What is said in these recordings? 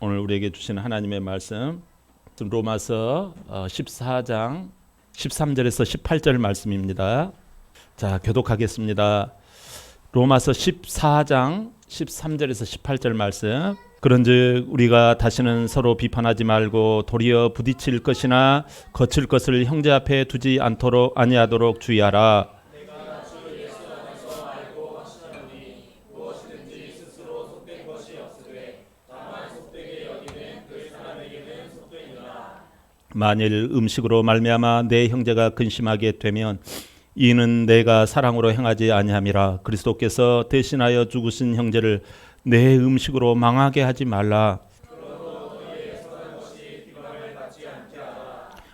오늘 우리에게 주시는 하나님의 말씀 로마서 14장 13절에서 18절 말씀입니다. 자, 교독하겠습니다. 로마서 14장 13절에서 18절 말씀. 그런즉 우리가 다시는 서로 비판하지 말고 도리어 부딪힐 것이나 거칠 것을 형제 앞에 두지 아니하도록 주의하라. 만일 음식으로 말미암아 내 형제가 근심하게 되면 이는 내가 사랑으로 행하지 아니함이라. 그리스도께서 대신하여 죽으신 형제를 내 음식으로 망하게 하지 말라.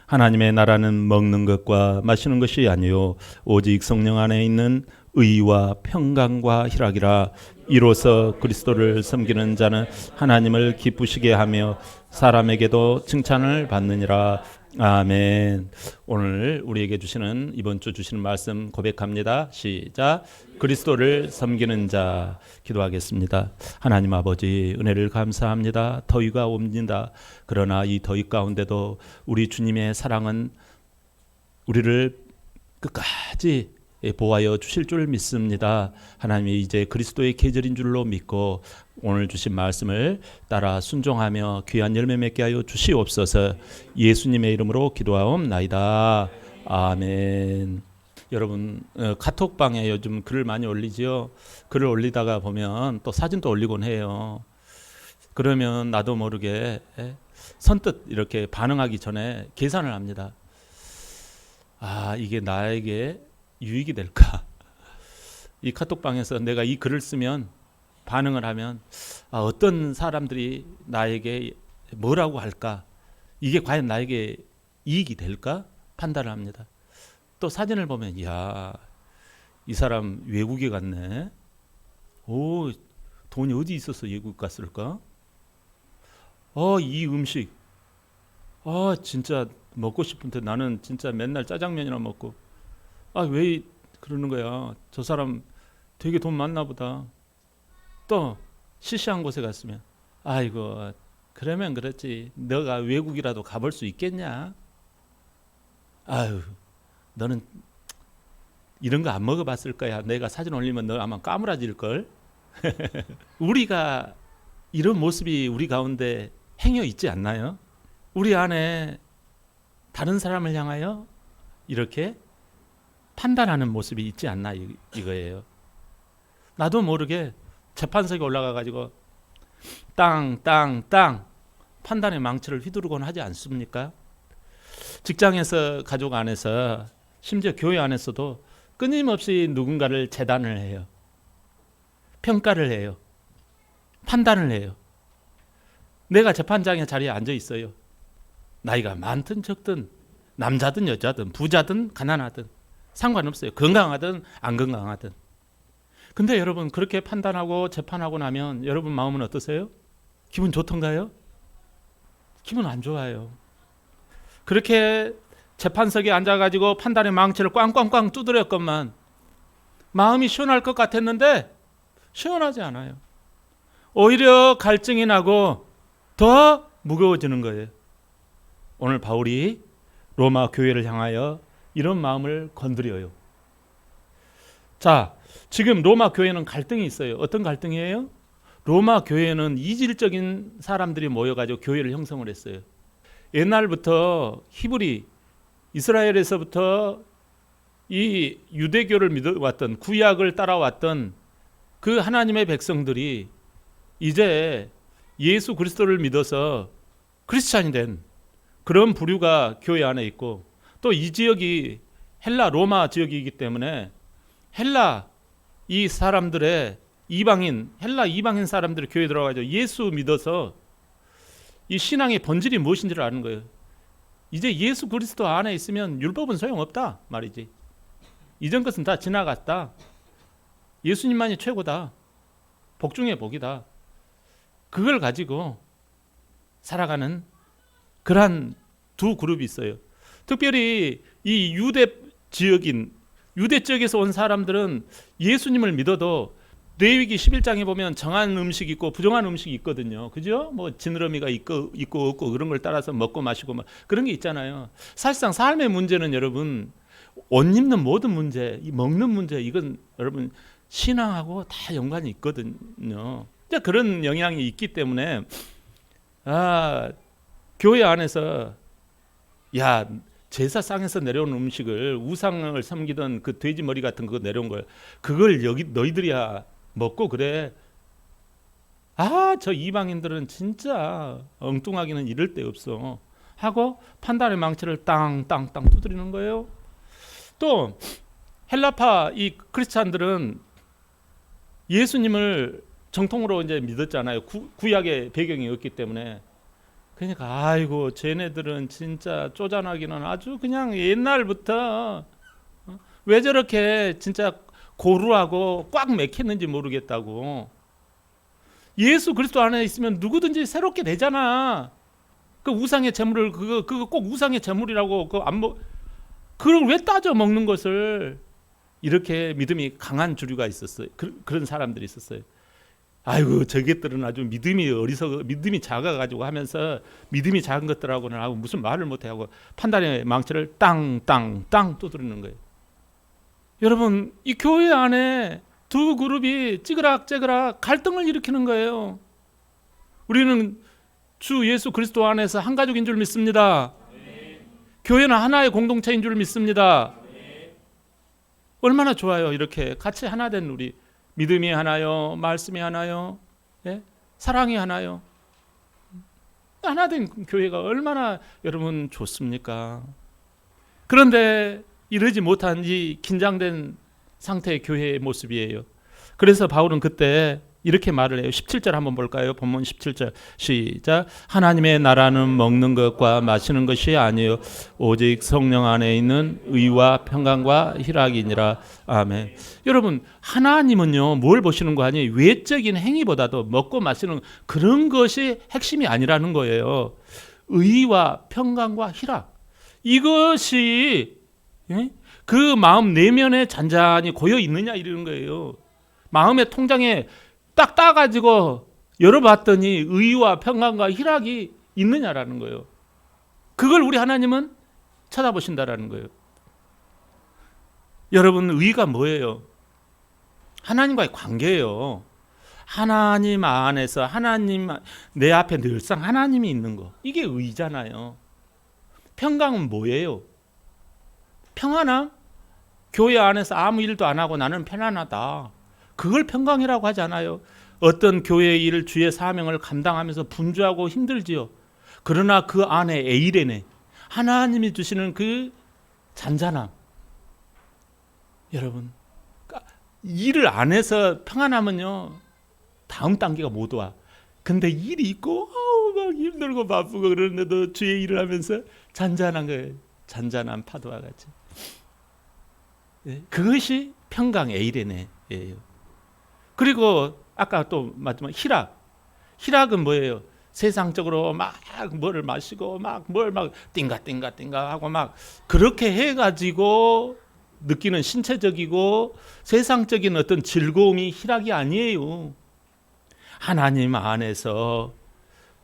하나님의 나라는 먹는 것과 마시는 것이 아니요 오직 성령 안에 있는 의와 평강과 희락이라. 이로써 그리스도를 섬기는 자는 하나님을 기쁘시게 하며 사람에게도 칭찬을 받느니라. 아멘. 오늘 우리에게 주시는 이번 주 주시는 말씀 고백합니다. 시작. 그리스도를 섬기는 자. 기도하겠습니다. 하나님 아버지, 은혜를 감사합니다. 더위가 옵니다. 그러나 이 더위 가운데도 우리 주님의 사랑은 우리를 끝까지 보호하여 주실 줄 믿습니다. 하나님이 이제 그리스도의 계절인 줄로 믿고 오늘 주신 말씀을 따라 순종하며 귀한 열매 맺게 하여 주시옵소서. 예수님의 이름으로 기도하옵나이다. 아멘. 여러분, 카톡방에 요즘 글을 많이 올리지요. 글을 올리다가 보면 또 사진도 올리곤 해요. 그러면 나도 모르게 선뜻 이렇게 반응하기 전에 계산을 합니다. 아, 이게 나에게 유익이 될까? 이 카톡방에서 내가 이 글을 쓰면, 반응을 하면 어떤 사람들이 나에게 뭐라고 할까? 이게 과연 나에게 이익이 될까? 판단을 합니다. 또 사진을 보면 이야, 이 사람 외국에 갔네. 오, 돈이 어디 있어서 외국 갔을까? 이 음식 진짜 먹고 싶은데 나는 진짜 맨날 짜장면이나 먹고 왜 그러는 거야? 저 사람 되게 돈 많나 보다. 또 시시한 곳에 갔으면 아이고, 그러면 그렇지. 너가 외국이라도 가볼 수 있겠냐? 아유, 너는 이런 거 안 먹어봤을 거야. 내가 사진 올리면 너 아마 까무라질걸. 우리가 이런 모습이 우리 가운데 행여 있지 않나요? 우리 안에 다른 사람을 향하여 이렇게 판단하는 모습이 있지 않나 이거예요. 나도 모르게 재판석에 올라가가지고 땅 판단의 망치를 휘두르곤 하지 않습니까? 직장에서, 가족 안에서, 심지어 교회 안에서도 끊임없이 누군가를 재단을 해요. 평가를 해요. 판단을 해요. 내가 재판장의 자리에 앉아 있어요. 나이가 많든 적든, 남자든 여자든, 부자든 가난하든 상관없어요. 건강하든 안 건강하든. 근데 여러분, 그렇게 판단하고 재판하고 나면 여러분 마음은 어떠세요? 기분 좋던가요? 기분 안 좋아요. 그렇게 재판석에 앉아가지고 판단의 망치를 꽝꽝꽝 두드렸건만 마음이 시원할 것 같았는데 시원하지 않아요. 오히려 갈증이 나고 더 무거워지는 거예요. 오늘 바울이 로마 교회를 향하여 이런 마음을 건드려요. 자, 지금 로마 교회는 갈등이 있어요. 어떤 갈등이에요? 로마 교회는 이질적인 사람들이 모여가지고 교회를 형성을 했어요. 옛날부터 히브리, 이스라엘에서부터 이 유대교를 믿어왔던, 구약을 따라왔던 그 하나님의 백성들이 이제 예수 그리스도를 믿어서 크리스찬이 된 그런 부류가 교회 안에 있고, 또 이 지역이 헬라 로마 지역이기 때문에 헬라 이 사람들의 헬라 이방인 사람들이 교회에 들어가서 예수 믿어서 이 신앙의 본질이 무엇인지를 아는 거예요. 이제 예수 그리스도 안에 있으면 율법은 소용없다 말이지. 이전 것은 다 지나갔다. 예수님만이 최고다. 복 중에 복이다. 그걸 가지고 살아가는 그러한 두 그룹이 있어요. 특별히 이 유대 지역에서 온 사람들은 예수님을 믿어도 레위기 11장에 보면 정한 음식이 있고 부정한 음식이 있거든요. 그죠? 뭐 지느러미가 있고 없고 그런 걸 따라서 먹고 마시고 막 그런 게 있잖아요. 사실상 삶의 문제는 여러분 옷 입는 모든 문제, 이 먹는 문제 이건 여러분 신앙하고 다 연관이 있거든요. 그런 영향이 있기 때문에 교회 안에서 제사상에서 내려온 음식을 우상을 섬기던 그 돼지 머리 같은 거 내려온 걸 그걸 너희들이야 먹고 그래. 저 이방인들은 진짜 엉뚱하기는 이럴 데 없어 하고 판단의 망치를 땅땅땅 두드리는 거예요. 또 헬라파 이 크리스찬들은 예수님을 정통으로 이제 믿었잖아요. 구약의 배경이 없기 때문에. 그러니까 아이고 쟤네들은 진짜 쪼잔하기는 아주 그냥 옛날부터 왜 저렇게 진짜 고루하고 꽉 맥혔는지 모르겠다고. 예수 그리스도 안에 있으면 누구든지 새롭게 되잖아. 그 우상의 제물을 그거 꼭 우상의 제물이라고 그걸 왜 따져 먹는 것을. 이렇게 믿음이 강한 주류가 있었어요. 그런 사람들이 있었어요. 아이고 저것들은 아주 믿음이 작아가지고 하면서 믿음이 작은 것들하고는 하고 무슨 말을 못해 하고 판단의 망치를 땅땅땅 두드리는 거예요. 여러분 이 교회 안에 두 그룹이 찌그락찌그락 갈등을 일으키는 거예요. 우리는 주 예수 그리스도 안에서 한 가족인 줄 믿습니다. 교회는 하나의 공동체인 줄 믿습니다. 얼마나 좋아요. 이렇게 같이 하나 된 우리 믿음이 하나요, 말씀이 하나요, 사랑이 하나요. 하나 된 교회가 얼마나 여러분 좋습니까? 그런데 이러지 못한 이 긴장된 상태의 교회의 모습이에요. 그래서 바울은 그때 이렇게 말을 해요. 17절 한번 볼까요? 본문 17절 시작. 하나님의 나라는 먹는 것과 마시는 것이 아니요 오직 성령 안에 있는 의와 평강과 희락이니라. 아멘. 여러분 하나님은요 뭘 보시는 거 아니에요? 외적인 행위보다도 먹고 마시는 그런 것이 핵심이 아니라는 거예요. 의와 평강과 희락, 이것이 그 마음 내면에 잔잔히 고여 있느냐 이러는 거예요. 마음의 통장에 딱 따가지고 열어봤더니 의와 평강과 희락이 있느냐라는 거예요. 그걸 우리 하나님은 쳐다보신다라는 거예요. 여러분 의가 뭐예요? 하나님과의 관계예요. 하나님 안에서 하나님 내 앞에 늘상 하나님이 있는 거, 이게 의잖아요. 평강은 뭐예요? 평안함? 교회 안에서 아무 일도 안 하고 나는 편안하다, 그걸 평강이라고 하지 않아요. 어떤 교회의 일을 주의 사명을 감당하면서 분주하고 힘들지요. 그러나 그 안에 에이레네, 하나님이 주시는 그 잔잔함. 여러분 일을 안 해서 평안하면요 다음 단계가 못 와. 근데 일이 있고 막 힘들고 바쁘고 그러는데도 주의 일을 하면서 잔잔한 거예요. 잔잔한 파도와 같이. 그것이 평강 에이레네예요. 그리고 아까 또 마지막 희락은 뭐예요? 세상적으로 막 뭐를 마시고 막 띵가 하고 막 그렇게 해가지고 느끼는 신체적이고 세상적인 어떤 즐거움이 희락이 아니에요. 하나님 안에서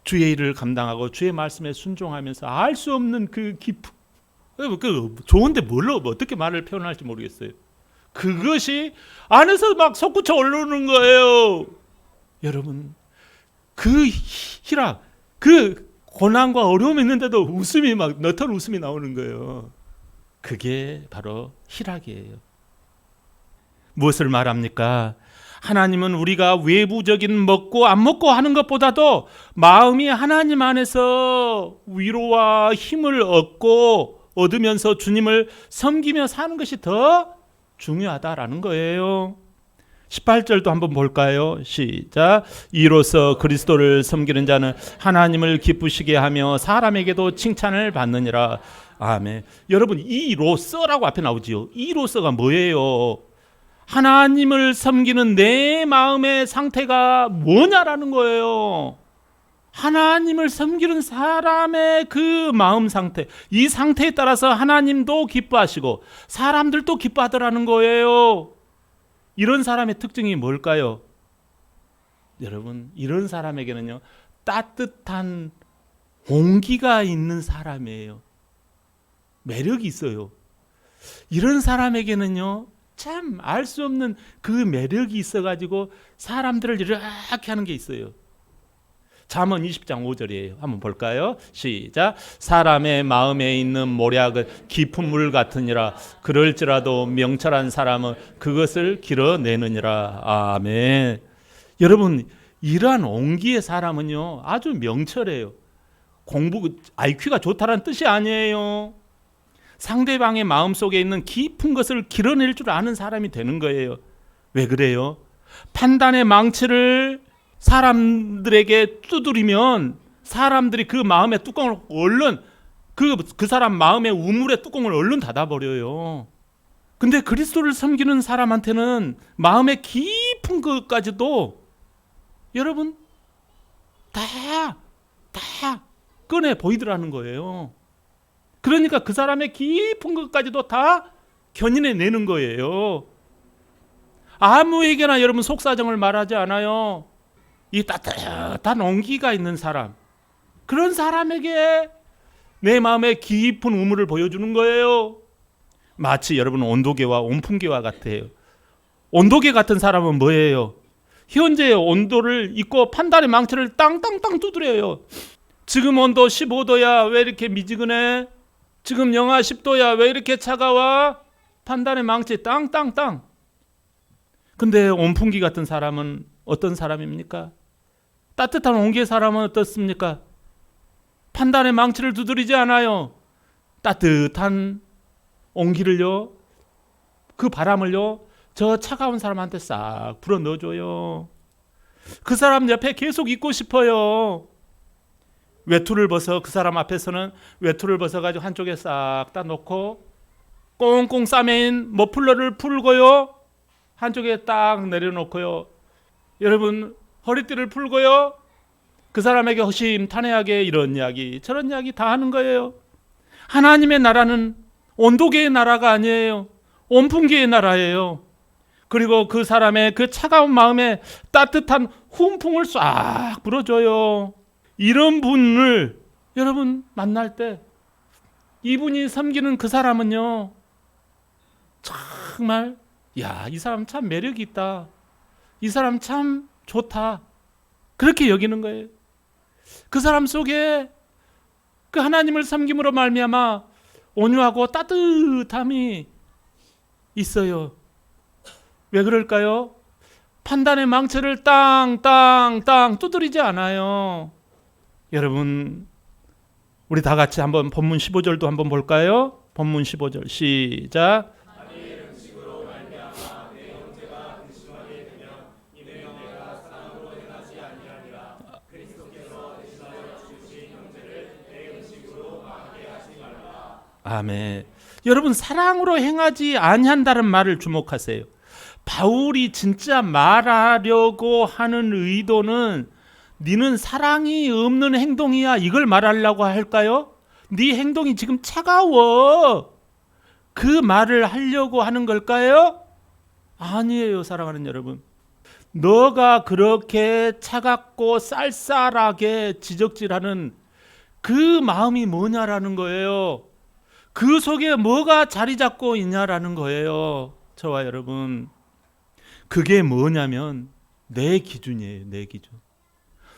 주의 일을 감당하고 주의 말씀에 순종하면서 알 수 없는 그 기쁨, 그 좋은데 뭘로 어떻게 말을 표현할지 모르겠어요. 그것이 안에서 막 솟구쳐 오르는 거예요. 여러분 그 희락, 그 고난과 어려움이 있는데도 웃음이 막 너털 웃음이 나오는 거예요. 그게 바로 희락이에요. 무엇을 말합니까? 하나님은 우리가 외부적인 먹고 안 먹고 하는 것보다도 마음이 하나님 안에서 위로와 힘을 얻으면서 주님을 섬기며 사는 것이 더 중요하다라는 거예요. 18절도 한번 볼까요? 시작. 이로써 그리스도를 섬기는 자는 하나님을 기쁘시게 하며 사람에게도 칭찬을 받느니라. 아멘. 여러분 이로써라고 앞에 나오지요. 이로써가 뭐예요? 하나님을 섬기는 내 마음의 상태가 뭐냐라는 거예요. 하나님을 섬기는 사람의 그 마음 상태, 이 상태에 따라서 하나님도 기뻐하시고 사람들도 기뻐하더라는 거예요. 이런 사람의 특징이 뭘까요? 여러분, 이런 사람에게는요, 따뜻한 온기가 있는 사람이에요. 매력이 있어요. 이런 사람에게는요, 참 알 수 없는 그 매력이 있어가지고 사람들을 이렇게 하는 게 있어요. 잠언 20장 5절이에요. 한번 볼까요? 시작. 사람의 마음에 있는 모략은 깊은 물 같으니라. 그럴지라도 명철한 사람은 그것을 길어내느니라. 아멘. 여러분, 이러한 온기의 사람은요, 아주 명철해요. 공부, IQ가 좋다는 뜻이 아니에요. 상대방의 마음속에 있는 깊은 것을 길어낼 줄 아는 사람이 되는 거예요. 왜 그래요? 판단의 망치를 사람들에게 두드리면 사람들이 그 마음의 뚜껑을 얼른 그 사람 마음의 우물의 뚜껑을 얼른 닫아버려요. 근데 그리스도를 섬기는 사람한테는 마음의 깊은 것까지도 여러분 다 꺼내 보이더라는 거예요. 그러니까 그 사람의 깊은 것까지도 다 견인해내는 거예요. 아무에게나 여러분 속사정을 말하지 않아요. 이 따뜻한 온기가 있는 사람, 그런 사람에게 내 마음의 깊은 우물을 보여주는 거예요. 마치 여러분 온도계와 온풍계와 같아요. 온도계 같은 사람은 뭐예요? 현재의 온도를 잊고 판단의 망치를 땅땅땅 두드려요. 지금 온도 15도야 왜 이렇게 미지근해? 지금 영하 10도야 왜 이렇게 차가워? 판단의 망치 땅땅땅. 근데 온풍기 같은 사람은 어떤 사람입니까? 따뜻한 온기의 사람은 어떻습니까? 판단의 망치를 두드리지 않아요. 따뜻한 온기를요, 그 바람을요, 저 차가운 사람한테 싹 불어 넣어줘요. 그 사람 옆에 계속 있고 싶어요. 외투를 벗어 그 사람 앞에서는 외투를 벗어가지고 한쪽에 싹 다 놓고 꽁꽁 싸매인 머플러를 풀고요, 한쪽에 딱 내려놓고요. 여러분 허리띠를 풀고요, 그 사람에게 허심탄회하게 이런 이야기 저런 이야기 다 하는 거예요. 하나님의 나라는 온도계의 나라가 아니에요. 온풍계의 나라예요. 그리고 그 사람의 그 차가운 마음에 따뜻한 훈풍을 싹 불어줘요. 이런 분을 여러분 만날 때 이분이 섬기는 그 사람은요, 정말 야, 이 사람 참 매력이 있다, 이 사람 참 좋다, 그렇게 여기는 거예요. 그 사람 속에 그 하나님을 섬김으로 말미암아 온유하고 따뜻함이 있어요. 왜 그럴까요? 판단의 망치를 땅땅땅 두드리지 않아요. 여러분, 우리 다 같이 한번 본문 15절도 한번 볼까요? 본문 15절 시작. 아멘. 여러분, 사랑으로 행하지 아니한다는 말을 주목하세요. 바울이 진짜 말하려고 하는 의도는 너는 사랑이 없는 행동이야, 이걸 말하려고 할까요? 네 행동이 지금 차가워, 그 말을 하려고 하는 걸까요? 아니에요. 사랑하는 여러분, 너가 그렇게 차갑고 쌀쌀하게 지적질하는 그 마음이 뭐냐라는 거예요. 그 속에 뭐가 자리 잡고 있냐라는 거예요. 저와 여러분, 그게 뭐냐면 내 기준이에요. 내 기준.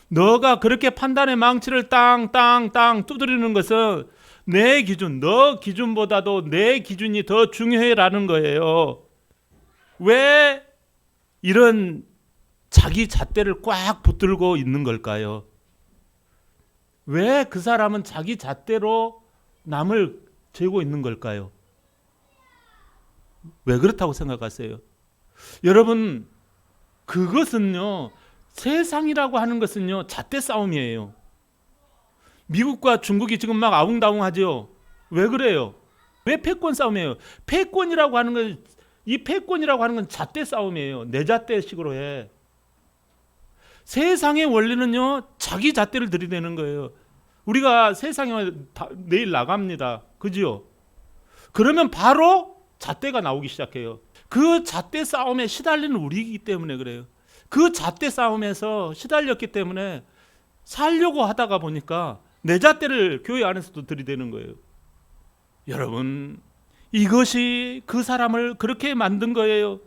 너가 그렇게 판단의 망치를 땅땅땅 두드리는 것은 내 기준, 너 기준보다도 내 기준이 더 중요해라는 거예요. 왜 이런 자기 잣대를 꽉 붙들고 있는 걸까요? 왜 그 사람은 자기 잣대로 남을 재고 있는 걸까요? 왜 그렇다고 생각하세요? 여러분, 그것은요, 세상이라고 하는 것은요, 잣대 싸움이에요. 미국과 중국이 지금 막 아웅다웅하죠. 왜 그래요? 왜 패권 싸움이에요? 패권이라고 하는 건, 이 패권이라고 하는 건 잣대 싸움이에요. 내 잣대식으로 해. 세상의 원리는요, 자기 잣대를 들이대는 거예요. 우리가 세상에 내일 나갑니다. 그지요? 그러면 바로 잣대가 나오기 시작해요. 그 잣대 싸움에 시달리는 우리이기 때문에 그래요. 그 잣대 싸움에서 시달렸기 때문에 살려고 하다가 보니까 내 잣대를 교회 안에서도 들이대는 거예요. 여러분, 이것이 그 사람을 그렇게 만든 거예요.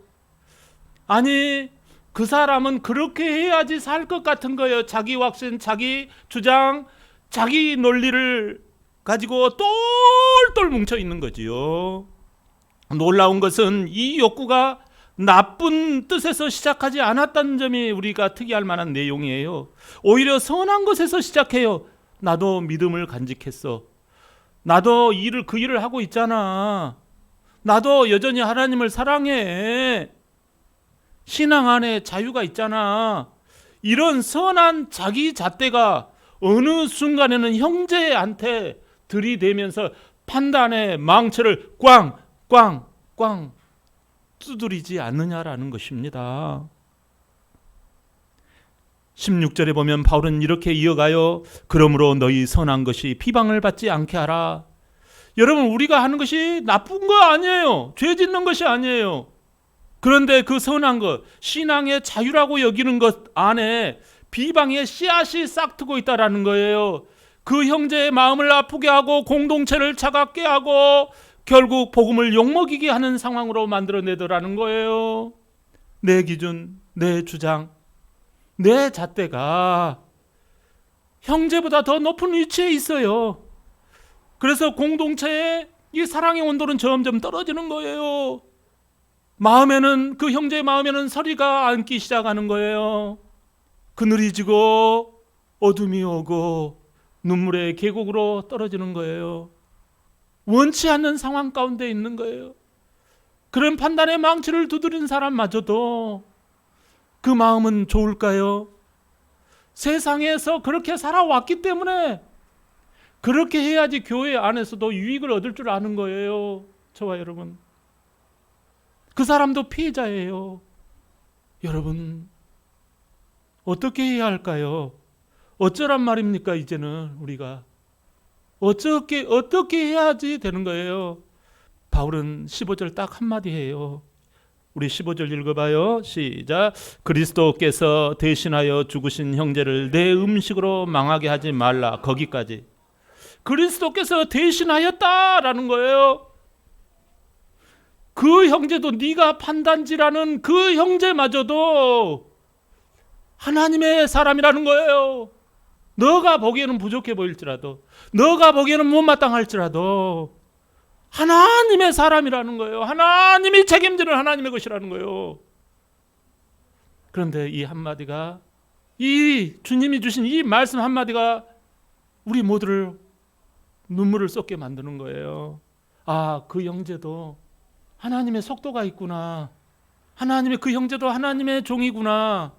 아니, 그 사람은 그렇게 해야지 살 것 같은 거예요. 자기 확신, 자기 주장, 자기 논리를 가지고 똘똘 뭉쳐 있는 거지요. 놀라운 것은 이 욕구가 나쁜 뜻에서 시작하지 않았다는 점이 우리가 특이할 만한 내용이에요. 오히려 선한 것에서 시작해요. 나도 믿음을 간직했어. 나도 그 일을 하고 있잖아. 나도 여전히 하나님을 사랑해. 신앙 안에 자유가 있잖아. 이런 선한 자기 잣대가 어느 순간에는 형제한테 들이대면서 판단의 망치를 꽝꽝꽝 두드리지 않느냐라는 것입니다. 16절에 보면 바울은 이렇게 이어가요. 그러므로 너희 선한 것이 비방을 받지 않게 하라. 여러분, 우리가 하는 것이 나쁜 거 아니에요. 죄 짓는 것이 아니에요. 그런데 그 선한 것, 신앙의 자유라고 여기는 것 안에 비방의 씨앗이 싹트고 있다라는 거예요. 그 형제의 마음을 아프게 하고 공동체를 차갑게 하고 결국 복음을 욕먹이게 하는 상황으로 만들어내더라는 거예요. 내 기준, 내 주장, 내 잣대가 형제보다 더 높은 위치에 있어요. 그래서 공동체의 이 사랑의 온도는 점점 떨어지는 거예요. 마음에는, 그 형제의 마음에는 서리가 앉기 시작하는 거예요. 그늘이 지고 어둠이 오고 눈물의 계곡으로 떨어지는 거예요. 원치 않는 상황 가운데 있는 거예요. 그런 판단의 망치를 두드린 사람마저도 그 마음은 좋을까요? 세상에서 그렇게 살아왔기 때문에 그렇게 해야지 교회 안에서도 유익을 얻을 줄 아는 거예요. 저와 여러분, 그 사람도 피해자예요. 여러분, 어떻게 해야 할까요? 어쩌란 말입니까? 이제는 우리가 어떻게 해야지 되는 거예요? 바울은 15절 딱 한마디 해요. 우리 15절 읽어봐요. 시작. 그리스도께서 대신하여 죽으신 형제를 내 음식으로 망하게 하지 말라. 거기까지. 그리스도께서 대신하였다라는 거예요. 그 형제도, 네가 판단지라는 그 형제마저도 하나님의 사람이라는 거예요. 너가 보기에는 부족해 보일지라도, 너가 보기에는 못마땅할지라도 하나님의 사람이라는 거예요. 하나님이 책임지는 하나님의 것이라는 거예요. 그런데 이 한마디가, 이 주님이 주신 이 말씀 한마디가 우리 모두를 눈물을 쏟게 만드는 거예요. 아, 그 형제도 하나님의 속도가 있구나. 하나님의, 그 형제도 하나님의 종이구나.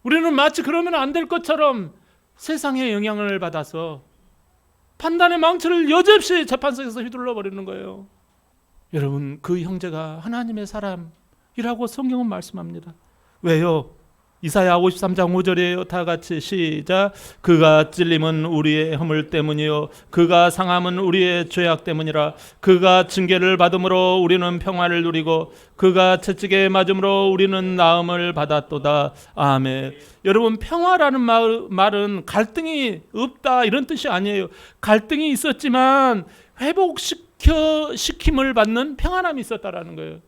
우리는 마치 그러면 안 될 것처럼 세상의 영향을 받아서 판단의 망치를 여지없이 재판석에서 휘둘러 버리는 거예요. 여러분, 그 형제가 하나님의 사람이라고 성경은 말씀합니다. 왜요? 이사야 53장 5절이에요. 다 같이 시작. 그가 찔림은 우리의 허물 때문이요 그가 상함은 우리의 죄악 때문이라. 그가 징계를 받음으로 우리는 평화를 누리고 그가 채찍에 맞음으로 우리는 나음을 받았도다. 아멘. 여러분, 평화라는 말은 갈등이 없다 이런 뜻이 아니에요. 갈등이 있었지만 회복시킴을 받는 평안함이 있었다라는 거예요.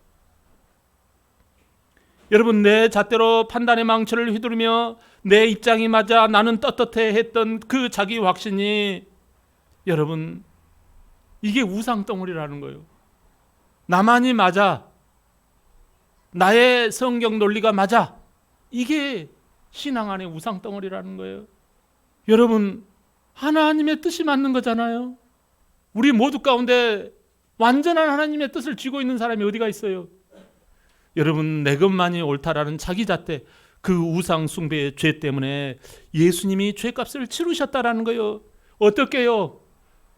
여러분, 내 잣대로 판단의 망치를 휘두르며 내 입장이 맞아 나는 떳떳해 했던 그 자기 확신이, 여러분, 이게 우상덩어리라는 거예요. 나만이 맞아, 나의 성경 논리가 맞아, 이게 신앙 안의 우상덩어리라는 거예요. 여러분, 하나님의 뜻이 맞는 거잖아요. 우리 모두 가운데 완전한 하나님의 뜻을 쥐고 있는 사람이 어디가 있어요? 여러분, 내 것만이 옳다라는 자기 잣대, 그 우상 숭배의 죄 때문에 예수님이 죄값을 치르셨다라는 거예요. 어떻게요?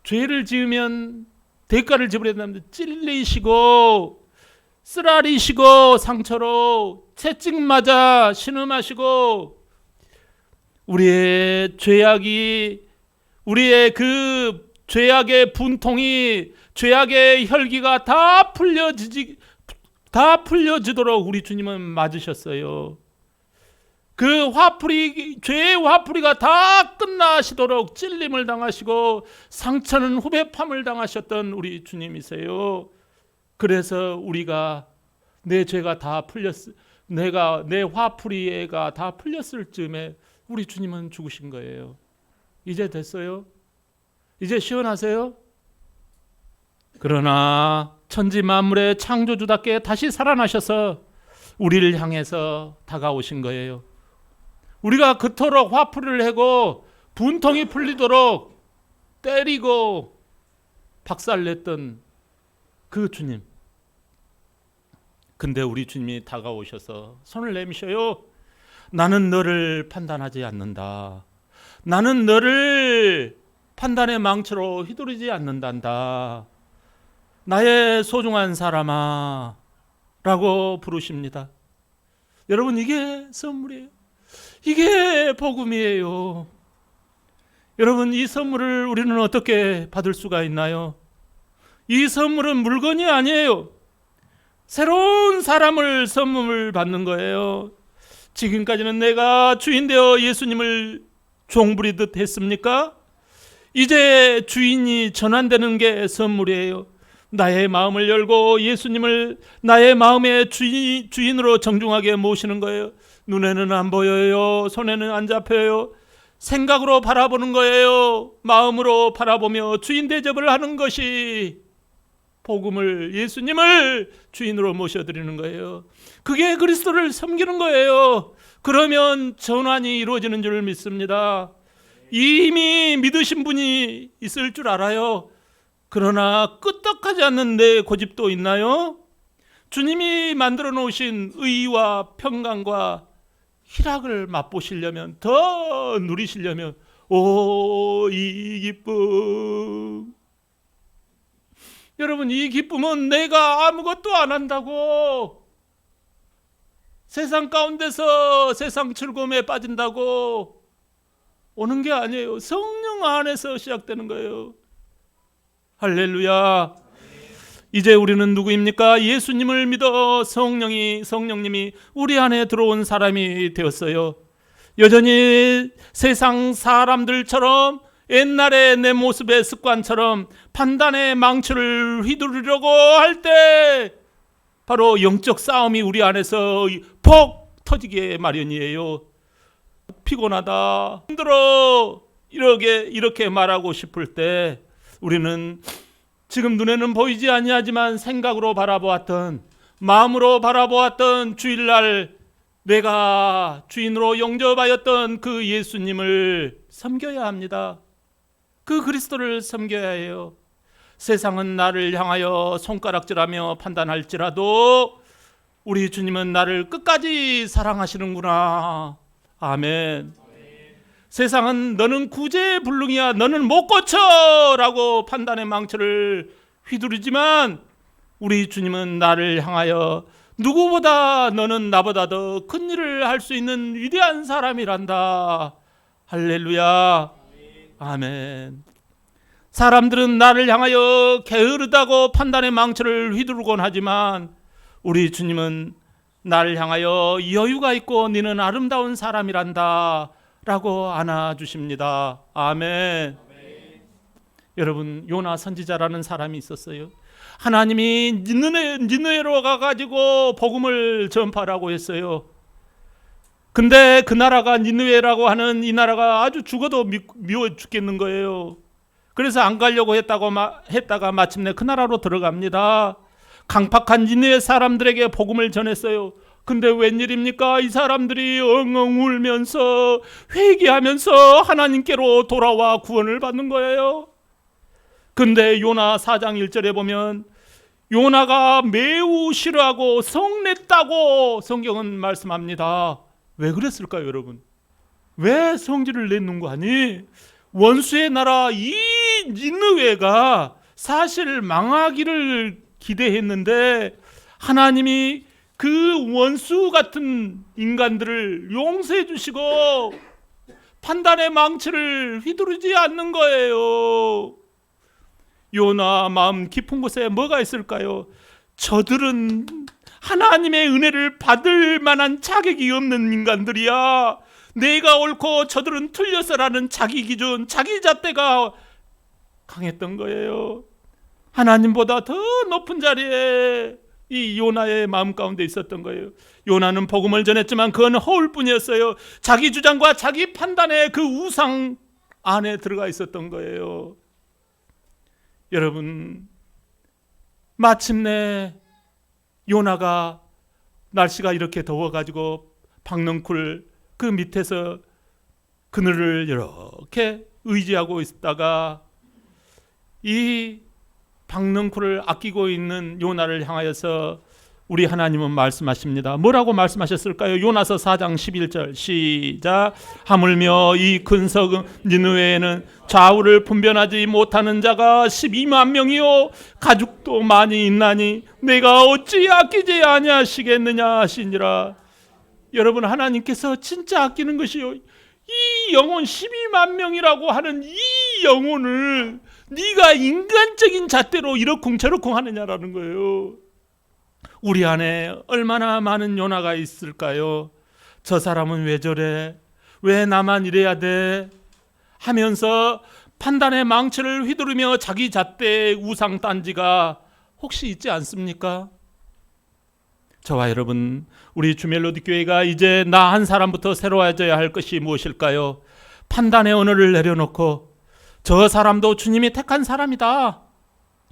죄를 지으면 대가를 지불해야 된다는데 찔리시고 쓰라리시고 상처로 채찍 맞아 신음하시고 우리의 죄악이, 우리의 그 죄악의 분통이, 죄악의 혈기가 다 다 풀려지도록 우리 주님은 맞으셨어요. 그 화풀이, 죄의 화풀이가 다 끝나시도록 찔림을 당하시고 상처는 후배팜을 당하셨던 우리 주님이세요. 그래서 우리가 내 죄가 다 내 화풀이가 다 풀렸을 즈음에 우리 주님은 죽으신 거예요. 이제 됐어요? 이제 시원하세요? 그러나 천지 만물의 창조주답게 다시 살아나셔서 우리를 향해서 다가오신 거예요. 우리가 그토록 화풀이를 하고 분통이 풀리도록 때리고 박살냈던 그 주님. 근데 우리 주님이 다가오셔서 손을 내미셔요. 나는 너를 판단하지 않는다. 나는 너를 판단의 망치로 휘두르지 않는단다. 나의 소중한 사람아 라고 부르십니다. 여러분, 이게 선물이에요. 이게 복음이에요. 여러분, 이 선물을 우리는 어떻게 받을 수가 있나요? 이 선물은 물건이 아니에요. 새로운 사람을 선물을 받는 거예요. 지금까지는 내가 주인 되어 예수님을 종부리듯 했습니까? 이제 주인이 전환되는 게 선물이에요. 나의 마음을 열고 예수님을 나의 마음의 주인으로 정중하게 모시는 거예요. 눈에는 안 보여요. 손에는 안 잡혀요. 생각으로 바라보는 거예요. 마음으로 바라보며 주인 대접을 하는 것이 복음을, 예수님을 주인으로 모셔드리는 거예요. 그게 그리스도를 섬기는 거예요. 그러면 전환이 이루어지는 줄 믿습니다. 이미 믿으신 분이 있을 줄 알아요. 그러나 끄떡하지 않는 내 고집도 있나요? 주님이 만들어 놓으신 의와 평강과 희락을 맛보시려면, 더 누리시려면, 이 기쁨. 여러분, 이 기쁨은 내가 아무것도 안 한다고, 세상 가운데서 세상 즐거움에 빠진다고 오는 게 아니에요. 성령 안에서 시작되는 거예요. 할렐루야. 이제 우리는 누구입니까? 예수님을 믿어 성령님이 우리 안에 들어온 사람이 되었어요. 여전히 세상 사람들처럼 옛날에 내 모습의 습관처럼 판단의 망치를 휘두르려고 할 때 바로 영적 싸움이 우리 안에서 폭 터지게 마련이에요. 피곤하다, 힘들어, 이렇게 말하고 싶을 때 우리는 지금 눈에는 보이지 아니하지만 생각으로 바라보았던, 마음으로 바라보았던 주일날 내가 주인으로 영접하였던 그 예수님을 섬겨야 합니다. 그 그리스도를 섬겨야 해요. 세상은 나를 향하여 손가락질하며 판단할지라도 우리 주님은 나를 끝까지 사랑하시는구나. 아멘. 세상은 너는 구제불능이야, 너는 못 고쳐 라고 판단의 망치를 휘두르지만 우리 주님은 나를 향하여 누구보다 너는 나보다 더 큰 일을 할 수 있는 위대한 사람이란다. 할렐루야. 아멘. 사람들은 나를 향하여 게으르다고 판단의 망치를 휘두르곤 하지만 우리 주님은 나를 향하여 여유가 있고 너는 아름다운 사람이란다 라고 안아주십니다. 아멘. 여러분, 요나 선지자라는 사람이 있었어요. 하나님이 니느웨로 가가지고 복음을 전파하라고 했어요. 근데 그 나라가, 니느웨라고 하는 이 나라가 아주 죽어도 미워 죽겠는 거예요. 그래서 안 가려고 했다가 마침내 그 나라로 들어갑니다. 강팍한 니느웨 사람들에게 복음을 전했어요. 근데 웬일입니까? 이 사람들이 엉엉 울면서 회개하면서 하나님께로 돌아와 구원을 받는 거예요. 근데 요나 4장 1절에 보면 요나가 매우 싫어하고 성냈다고 성경은 말씀합니다. 왜 그랬을까요, 여러분? 왜 성질을 냈는 거 아니? 원수의 나라 이 니느웨가 사실 망하기를 기대했는데 하나님이 그 원수 같은 인간들을 용서해 주시고 판단의 망치를 휘두르지 않는 거예요. 요나 마음 깊은 곳에 뭐가 있을까요? 저들은 하나님의 은혜를 받을 만한 자격이 없는 인간들이야. 내가 옳고 저들은 틀려서라는 자기 기준, 자기 잣대가 강했던 거예요. 하나님보다 더 높은 자리에 이 요나의 마음 가운데 있었던 거예요. 요나는 복음을 전했지만 그건 허울뿐이었어요. 자기 주장과 자기 판단의 그 우상 안에 들어가 있었던 거예요. 여러분, 마침내 요나가 날씨가 이렇게 더워가지고 박넝쿨 그 밑에서 그늘을 이렇게 의지하고 있다가 이 박넝쿨을 아끼고 있는 요나를 향하여서 우리 하나님은 말씀하십니다. 뭐라고 말씀하셨을까요? 요나서 4장 11절 시작. 하물며 이 근석 니느웨에는 좌우를 분별하지 못하는 자가 12만 명이요 가죽도 많이 있나니 내가 어찌 아끼지 아니하시겠느냐 하시니라. 여러분, 하나님께서 진짜 아끼는 것이요, 이 영혼 12만 명이라고 하는 이 영혼을 네가 인간적인 잣대로 이러쿵저러쿵 하느냐라는 거예요. 우리 안에 얼마나 많은 요나가 있을까요? 저 사람은 왜 저래? 왜 나만 이래야 돼? 하면서 판단의 망치를 휘두르며 자기 잣대의 우상 딴지가 혹시 있지 않습니까? 저와 여러분, 우리 주멜로디 교회가 이제 나 한 사람부터 새로워져야 할 것이 무엇일까요? 판단의 언어를 내려놓고 저 사람도 주님이 택한 사람이다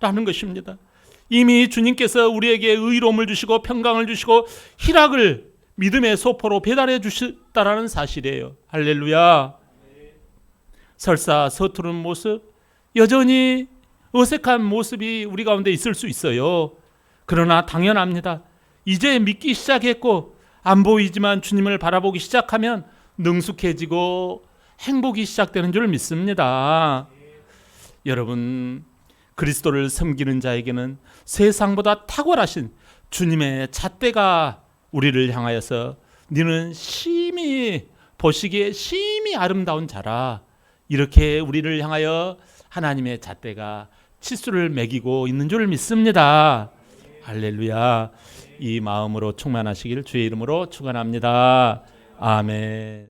라는 것입니다. 이미 주님께서 우리에게 의로움을 주시고 평강을 주시고 희락을 믿음의 소포로 배달해 주셨다라는 사실이에요. 할렐루야. 설사 서투른 모습, 여전히 어색한 모습이 우리 가운데 있을 수 있어요. 그러나 당연합니다. 이제 믿기 시작했고 안 보이지만 주님을 바라보기 시작하면 능숙해지고 행복이 시작되는 줄 믿습니다. 여러분, 그리스도를 섬기는 자에게는 세상보다 탁월하신 주님의 잣대가 우리를 향하여서 너는 심히 보시기에 심히 아름다운 자라, 이렇게 우리를 향하여 하나님의 잣대가 치수를 매기고 있는 줄 믿습니다. 할렐루야. 이 마음으로 충만하시길 주의 이름으로 축원합니다. 아멘.